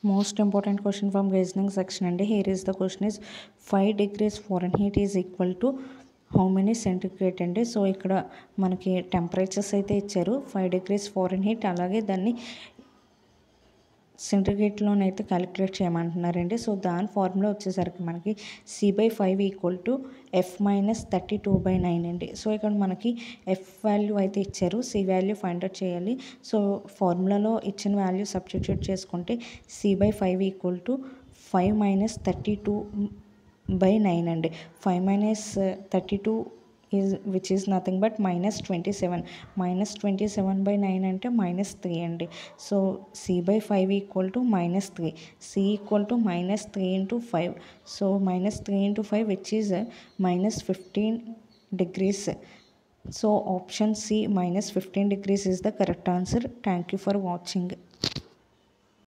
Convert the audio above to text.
Most important question from reasoning section and here is the question is 5 degrees Fahrenheit is equal to how many centigrade అండి. So ఇక్కడ మనకి temperatures అయితే ఇచ్చారు 5 degrees Fahrenheit, అలాగే దాన్ని సెంటిగ్రేడ్లోనైతే calculate చేయమంటున్నారండి. So దాని formula వచ్చేసరికి మనకి C/5 ఈక్వల్ టు F-32/9 అండి. సో ఇక్కడ మనకి F వాల్యూ అయితే ఇచ్చారు, C వాల్యూ ఫైండ్ అవుట్ చేయాలి. సో ఫార్ములాలో ఇచ్చిన వాల్యూ సబ్స్టిట్యూట్ చేసుకుంటే C/5 ఈక్వల్ టు 5 - 32/9 అండి. 5 - 32 which is nothing but -27. -27/9 అంటే -3 అండి. So C/5 equal to -3, C equal to -3 × 5. So -3 × 5 which is -15 degrees. So option C -15 degrees is the correct answer. Thank you for watching.